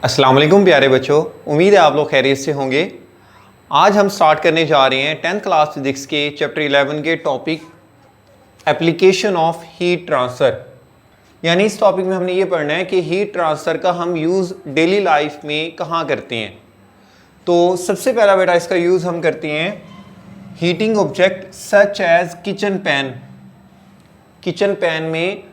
अस्सलाम वालेकुम प्यारे बच्चों, उम्मीद है आप लोग खैरियत से होंगे। आज हम स्टार्ट करने जा रहे हैं 10th क्लास फिजिक्स के चैप्टर 11 के topic application of heat transfer. यानी इस टॉपिक में हमने ये पढ़ना है कि हीट ट्रांसफ़र का हम यूज़ डेली लाइफ में कहाँ करते हैं। तो सबसे पहला बेटा इसका यूज़ हम करते हैं heating object such as kitchen pan. Kitchen pan में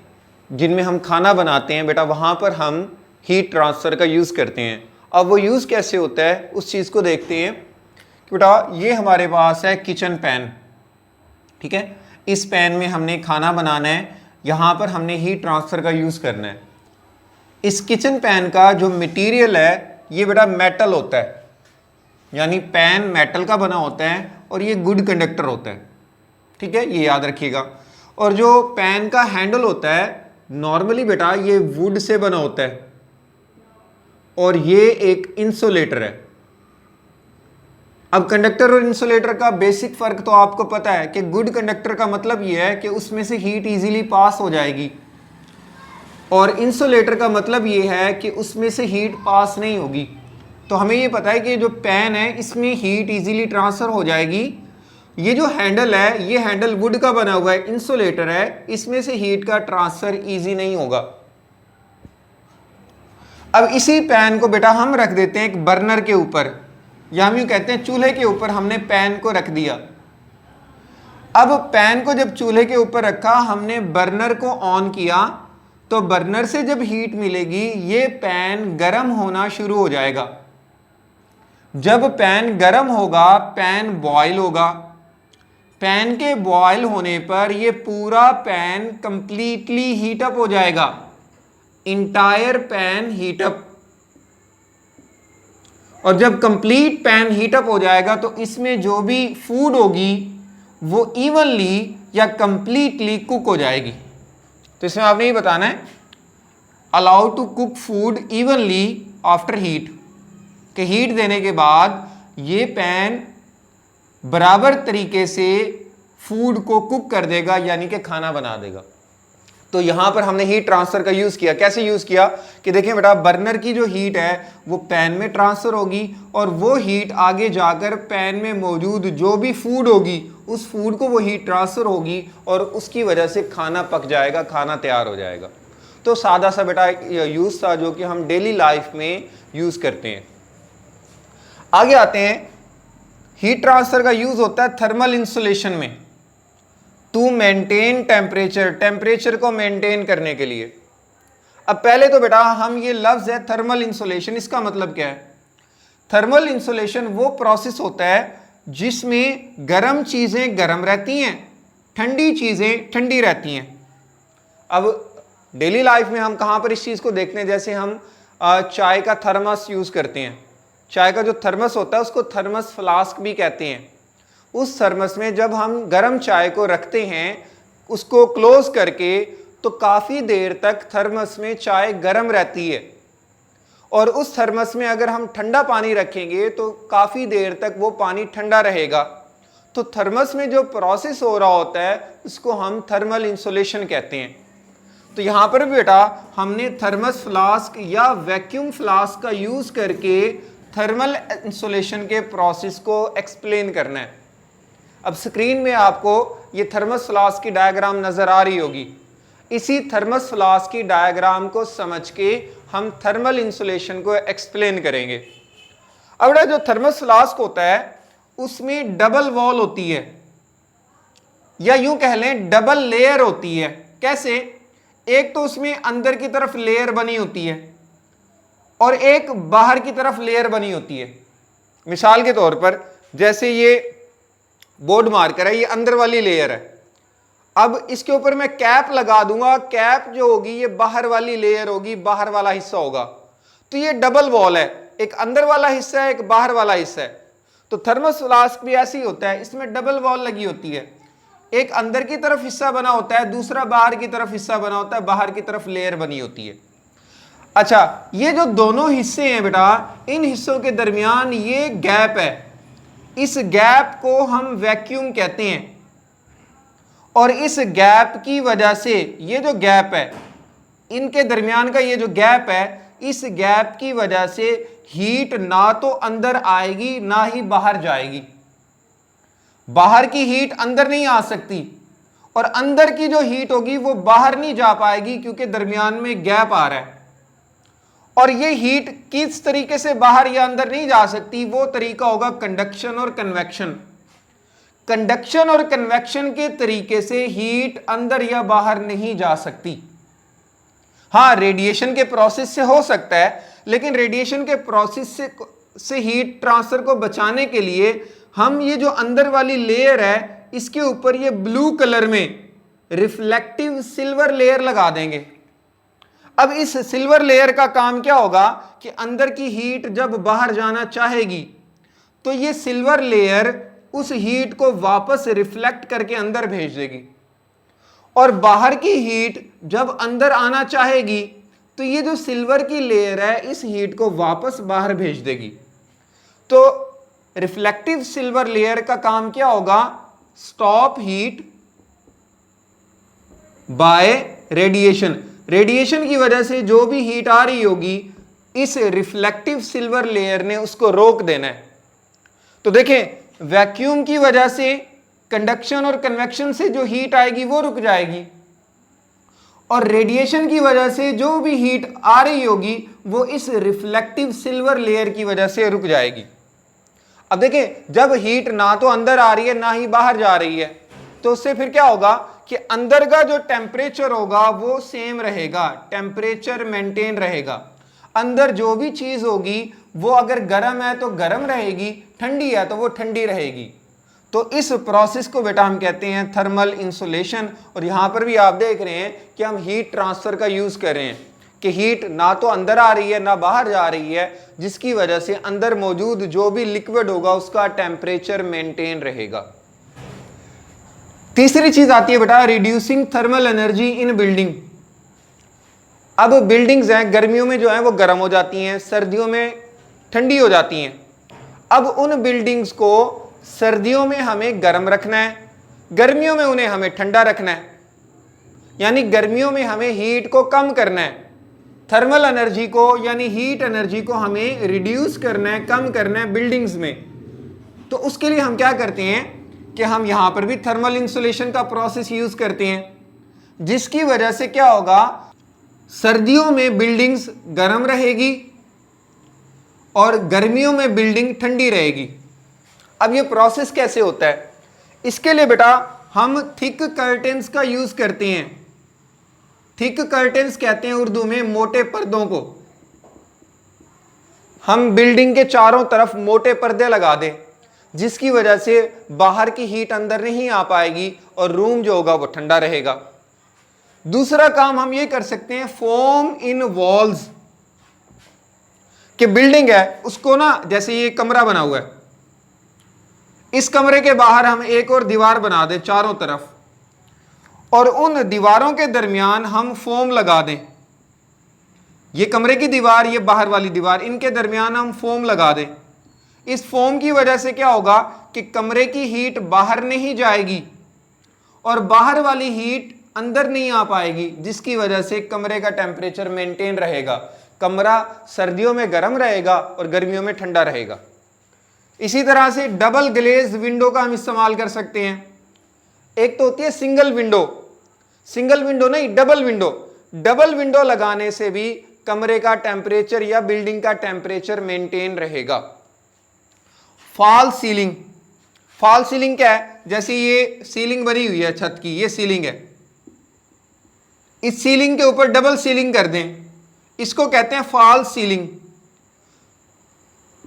जिनमें हम खाना बनाते हैं बेटा, वहाँ पर हम हीट ट्रांसफ़र का यूज़ करते हैं। अब वो यूज़ कैसे होता है उस चीज़ को देखते हैं कि बेटा ये हमारे पास है किचन पैन, ठीक है। इस पैन में हमने खाना बनाना है, यहाँ पर हमने हीट ट्रांसफ़र का यूज़ करना है। इस किचन पैन का जो मटेरियल है ये बेटा मेटल होता है, यानी पैन मेटल का बना होता है और ये गुड कंडक्टर होता है, ठीक है, ये याद रखिएगा। और जो पैन का हैंडल होता है नॉर्मली बेटा ये वुड से बना होता है और ये एक इंसुलेटर है। अब कंडक्टर और इंसुलेटर का बेसिक फ़र्क तो आपको पता है कि गुड कंडक्टर का मतलब ये है कि उसमें से हीट इजीली पास हो जाएगी और इंसुलेटर का मतलब ये है कि उसमें से हीट पास नहीं होगी। तो हमें ये पता है कि जो पैन है इसमें हीट इजीली ट्रांसफ़र हो जाएगी। ये जो हैंडल है ये हैंडल वुड का बना हुआ है, इंसुलेटर है, इसमें से हीट का ट्रांसफ़र ईजी नहीं होगा। अब इसी पैन को बेटा हम रख देते हैं एक बर्नर के ऊपर, या हम यूँ कहते हैं चूल्हे के ऊपर हमने पैन को रख दिया। अब पैन को जब चूल्हे के ऊपर रखा, हमने बर्नर को ऑन किया, तो बर्नर से जब हीट मिलेगी ये पैन गर्म होना शुरू हो जाएगा। जब पैन गर्म होगा पैन बॉयल होगा। पैन के बॉयल होने पर ये पूरा पैन कंप्लीटली हीटअप हो जाएगा, इंटायर पैन हीटअप। और जब कंप्लीट पैन हीटअप हो जाएगा तो इसमें जो भी फूड होगी वो इवनली या कंप्लीटली कुक हो जाएगी। तो इसमें आपने ये बताना है allow to cook food evenly after heat, कि हीट देने के बाद ये पैन बराबर तरीके से फूड को कुक कर देगा, यानी कि खाना बना देगा। तो यहां पर हमने हीट ट्रांसफर का यूज किया। कैसे यूज किया कि देखिए बेटा, बर्नर की जो हीट है वो पैन में ट्रांसफर होगी और वो हीट आगे जाकर पैन में मौजूद जो भी फूड होगी उस फूड को वो हीट ट्रांसफर होगी और उसकी वजह से खाना पक जाएगा, खाना तैयार हो जाएगा। तो सादा सा बेटा यूज था जो कि हम डेली लाइफ में यूज करते हैं। आगे आते हैं, हीट ट्रांसफर का यूज होता है थर्मल इंसुलेशन में, टू मेंटेन टेम्परेचर, टेम्परेचर को मेंटेन करने के लिए। अब पहले तो बेटा हम ये लफ्ज है थर्मल इंसुलेशन, इसका मतलब क्या है? थर्मल इंसुलेशन वो प्रोसेस होता है जिसमें गर्म चीजें गर्म रहती हैं, ठंडी चीजें ठंडी रहती हैं। अब डेली लाइफ में हम कहां पर इस चीज को देखते हैं, जैसे हम चाय का थर्मस यूज करते हैं। चाय का जो थर्मस होता है उसको थर्मस फ्लास्क भी कहते हैं। उस थर्मस में जब हम गर्म चाय को रखते हैं उसको क्लोज करके, तो काफ़ी देर तक थर्मस में चाय गर्म रहती है। और उस थर्मस में अगर हम ठंडा पानी रखेंगे तो काफ़ी देर तक वो पानी ठंडा रहेगा। तो थर्मस में जो प्रोसेस हो रहा होता है उसको हम थर्मल इंसुलेशन कहते हैं। तो यहाँ पर बेटा हमने थर्मस फ्लास्क या वैक्यूम फ्लास्क का यूज़ करके थर्मल इंसुलेशन के प्रोसेस को एक्सप्लेन करना है। अब स्क्रीन में आपको ये थर्मस फ्लास्क की डायग्राम नजर आ रही होगी। इसी थर्मस फ्लास्क की डायग्राम को समझ के हम थर्मल इंसुलेशन को एक्सप्लेन करेंगे। अब जो थर्मस फ्लास्क होता है उसमें डबल वॉल होती है, या यूं कह लें डबल लेयर होती है। कैसे? एक तो उसमें अंदर की तरफ लेयर बनी होती है और एक बाहर की तरफ लेयर बनी होती है। मिसाल के तौर पर जैसे ये बोर्ड मार्कर है, ये अंदर वाली लेयर है। अब इसके ऊपर मैं कैप लगा दूंगा, कैप जो होगी ये बाहर वाली लेयर होगी, बाहर वाला हिस्सा होगा। तो ये डबल वॉल है, एक अंदर वाला हिस्सा है, एक बाहर वाला हिस्सा है। तो थर्मस फ्लास्क भी ऐसे ही होता है, इसमें डबल वॉल लगी होती है। एक अंदर की तरफ हिस्सा बना होता है, दूसरा बाहर की तरफ हिस्सा बना होता है, बाहर की तरफ लेयर बनी होती है। अच्छा, ये जो दोनों हिस्से हैं बेटा, इन हिस्सों के दरमियान ये गैप है, इस गैप को हम वैक्यूम कहते हैं। और इस गैप की वजह से, ये जो गैप है इनके दरमियान का ये जो गैप है, इस गैप की वजह से हीट ना तो अंदर आएगी ना ही बाहर जाएगी। बाहर की हीट अंदर नहीं आ सकती और अंदर की जो हीट होगी वो बाहर नहीं जा पाएगी क्योंकि दरमियान में गैप आ रहा है। और ये हीट किस तरीके से बाहर या अंदर नहीं जा सकती, वो तरीका होगा कंडक्शन और कन्वेक्शन। कंडक्शन और कन्वेक्शन के तरीके से हीट अंदर या बाहर नहीं जा सकती। हाँ, रेडिएशन के प्रोसेस से हो सकता है, लेकिन रेडिएशन के प्रोसेस से हीट ट्रांसफर को बचाने के लिए हम ये जो अंदर वाली लेयर है इसके ऊपर ये ब्लू कलर में रिफ्लेक्टिव सिल्वर लेयर लगा देंगे। अब इस सिल्वर लेयर का काम क्या होगा कि अंदर की हीट जब बाहर जाना चाहेगी तो ये सिल्वर लेयर उस हीट को वापस रिफ्लेक्ट करके अंदर भेज देगी, और बाहर की हीट जब अंदर आना चाहेगी तो ये जो सिल्वर की लेयर है इस हीट को वापस बाहर भेज देगी। तो रिफ्लेक्टिव सिल्वर लेयर का काम क्या होगा, stop heat bye radiation. Radiation की वजह से जो भी हीट आ रही होगी इस रिफ्लेक्टिव सिल्वर लेयर ने उसको रोक देना है। तो देखें, वैक्यूम की वजह से कंडक्शन और कन्वेक्शन से जो हीट आएगी वो रुक जाएगी, और रेडिएशन की वजह से जो भी हीट आ रही होगी वो इस रिफ्लेक्टिव सिल्वर लेयर की वजह से रुक जाएगी। अब देखें, जब हीट ना तो अंदर आ रही है ना ही बाहर जा रही है, तो उससे फिर क्या होगा कि अंदर का जो टेम्परेचर होगा वो सेम रहेगा, टेम्परेचर मेंटेन रहेगा। अंदर जो भी चीज होगी वो अगर गर्म है तो गर्म रहेगी, ठंडी है तो वो ठंडी रहेगी। तो इस प्रोसेस को बेटा हम कहते हैं थर्मल इंसुलेशन। और यहां पर भी आप देख रहे हैं कि हम हीट ट्रांसफर का यूज कर रहे हैं कि हीट ना तो अंदर आ रही है ना बाहर जा रही है, जिसकी वजह से अंदर मौजूद जो भी लिक्विड होगा उसका टेम्परेचर मेंटेन रहेगा। तीसरी चीज आती है बेटा reducing thermal energy in building. अब बिल्डिंग्स हैं, गर्मियों में जो है वो गर्म हो जाती हैं, सर्दियों में ठंडी हो जाती हैं। अब उन बिल्डिंग्स को सर्दियों में हमें गर्म रखना है, गर्मियों में उन्हें हमें ठंडा रखना है, यानी गर्मियों में हमें हीट को कम करना है, थर्मल एनर्जी को यानी हीट एनर्जी को हमें रिड्यूस करना है, कम करना है बिल्डिंग्स में। तो उसके लिए हम क्या करते हैं कि हम यहां पर भी थर्मल इंसुलेशन का प्रोसेस यूज करते हैं, जिसकी वजह से क्या होगा, सर्दियों में बिल्डिंग्स गर्म रहेगी और गर्मियों में बिल्डिंग ठंडी रहेगी। अब ये प्रोसेस कैसे होता है, इसके लिए बेटा हम थिक कर्टेन्स का यूज करते हैं। थिक कर्टेन्स कहते हैं उर्दू में मोटे पर्दों को। हम बिल्डिंग के चारों तरफ मोटे पर्दे लगा दें, जिसकी वजह से बाहर की हीट अंदर नहीं आ पाएगी और रूम जो होगा वो ठंडा रहेगा। दूसरा काम हम ये कर सकते हैं फोम इन वॉल्स, कि बिल्डिंग है उसको ना, जैसे ये कमरा बना हुआ है, इस कमरे के बाहर हम एक और दीवार बना दें चारों तरफ, और उन दीवारों के दरमियान हम फोम लगा दें। ये कमरे की दीवार, ये बाहर वाली दीवार, इनके दरमियान हम फोम लगा दें। इस फोम की वजह से क्या होगा कि कमरे की हीट बाहर नहीं जाएगी और बाहर वाली हीट अंदर नहीं आ पाएगी, जिसकी वजह से कमरे का टेम्परेचर मेंटेन रहेगा। कमरा सर्दियों में गर्म रहेगा और गर्मियों में ठंडा रहेगा। इसी तरह से डबल ग्लेज विंडो का हम इस्तेमाल कर सकते हैं। एक तो होती है सिंगल विंडो, सिंगल विंडो नहीं डबल विंडो। डबल विंडो लगाने से भी कमरे का टेम्परेचर या बिल्डिंग का टेम्परेचर मेंटेन रहेगा। फॉल सीलिंग, फॉल सीलिंग क्या है, जैसे ये सीलिंग बनी हुई है छत की, ये सीलिंग है, इस सीलिंग के ऊपर डबल सीलिंग कर दें, इसको कहते हैं फॉल सीलिंग।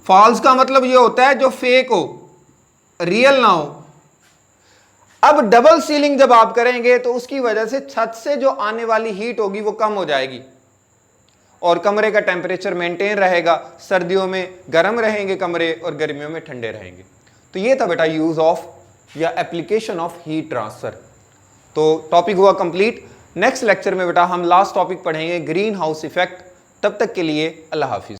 फॉल्स का मतलब ये होता है जो फेक हो, रियल ना हो। अब डबल सीलिंग जब आप करेंगे तो उसकी वजह से छत से जो आने वाली हीट होगी वो कम हो जाएगी और कमरे का टेम्परेचर मेंटेन रहेगा। सर्दियों में गर्म रहेंगे कमरे और गर्मियों में ठंडे रहेंगे। तो ये था बेटा यूज ऑफ या एप्लीकेशन ऑफ हीट ट्रांसफर। तो टॉपिक हुआ कंप्लीट। नेक्स्ट लेक्चर में बेटा हम लास्ट टॉपिक पढ़ेंगे ग्रीन हाउस इफेक्ट। तब तक के लिए अल्लाह हाफिज।